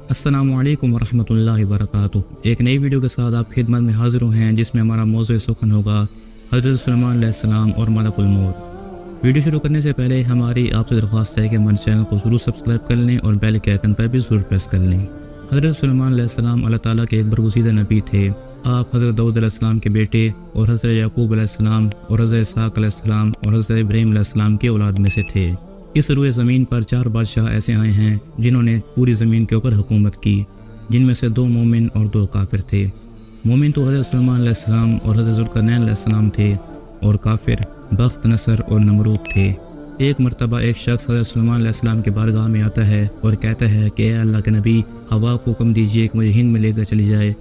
السلام علیکم ورحمۃ اللہ وبرکاتہ۔ ایک نئی ویڈیو کے ساتھ آپ خدمت میں حاضر ہیں، جس میں ہمارا موضوع سخن ہوگا حضرت سلیمان علیہ السلام اور ملک الموت۔ ویڈیو شروع کرنے سے پہلے ہماری آپ سے درخواست ہے کہ ہمارے چینل کو ضرور سبسکرائب کر لیں اور بیل کے آئیکن پر بھی ضرور پریس کر لیں۔ حضرت سلیمان علیہ السلام اللہ تعالیٰ کے ایک برگزیدہ نبی تھے۔ آپ حضرت داؤد علیہ السلام کے بیٹے اور حضرت یعقوب علیہ السلام اور حضرت اسحاق علیہ السلام اور حضرت ابراہیم علیہ السلام کی اولاد میں سے تھے۔ اس روئے زمین پر 4 بادشاہ ایسے آئے ہیں جنہوں نے پوری زمین کے اوپر حکومت کی، جن میں سے 2 مومن اور 2 کافر تھے۔ مومن تو حضرت سلیمان علیہ السلام اور حضرت ذوالقرنین علیہ السلام تھے، اور کافر بخت نصر اور نمرود تھے۔ ایک مرتبہ ایک شخص حضرت سلیمان علیہ السلام کے بارگاہ میں آتا ہے اور کہتا ہے کہ اے اللہ کے نبی، ہوا کو حکم دیجیے کہ مجھے ہند میں لے کر چلی جائے۔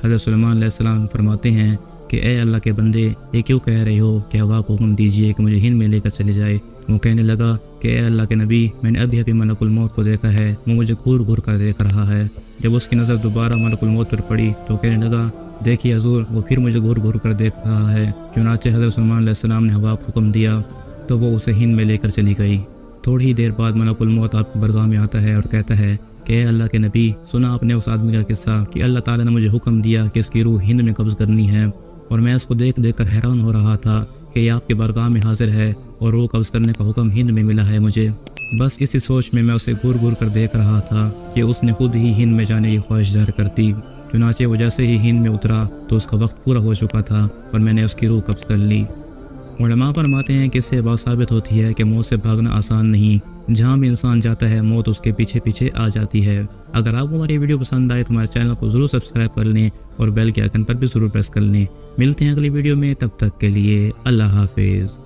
حضرت سلیمان علیہ السلام فرماتے ہیں کہ اے اللہ کے بندے، یہ کیوں کہہ رہے ہو کہ ہوا کو حکم دیجیے کہ مجھے ہند میں لے کر چلی جائے؟ وہ کہنے لگا کہ اے اللہ کے نبی، میں نے ابھی ملک الموت کو دیکھا ہے، وہ مجھے گھور گھور کر دیکھ رہا ہے۔ جب اس کی نظر دوبارہ ملک الموت پر پڑی تو کہنے لگا، دیکھیے حضور، وہ پھر مجھے گھور گھور کر دیکھ رہا ہے۔ چنانچہ حضرت سلیمان علیہ السلام نے ہوا کو حکم دیا تو وہ اسے ہند میں لے کر چلی گئی۔ تھوڑی ہی دیر بعد ملک الموت آپ کی برگاہ میں آتا ہے اور کہتا ہے کہ اے اللہ کے نبی، سنا آپ نے اس آدمی کا قصہ کہ اللہ تعالیٰ نے مجھے حکم دیا کہ اس کی روح ہند میں قبض کرنی ہے، اور میں اس کو دیکھ دیکھ کر حیران ہو رہا تھا کہ یہ آپ کے بارگاہ میں حاضر ہے اور روح قبض کرنے کا حکم ہند میں ملا ہے مجھے۔ بس اسی سوچ میں اسے گھور گھور کر دیکھ رہا تھا کہ اس نے خود ہی ہند میں جانے کی خواہش ظاہر کرتی۔ چنانچہ وہ جیسے ہی ہند میں اترا تو اس کا وقت پورا ہو چکا تھا اور میں نے اس کی روح قبض کر لی۔ علماء فرماتے ہیں کہ اس سے بات ثابت ہوتی ہے کہ موت سے بھاگنا آسان نہیں، جہاں بھی انسان جاتا ہے موت اس کے پیچھے پیچھے آ جاتی ہے۔ اگر آپ کو ہماری ویڈیو پسند آئے تو ہمارے چینل کو ضرور سبسکرائب کر لیں اور بیل کے آئیکن پر بھی ضرور پریس کر لیں۔ ملتے ہیں اگلی ویڈیو میں، تب تک کے لیے اللہ حافظ۔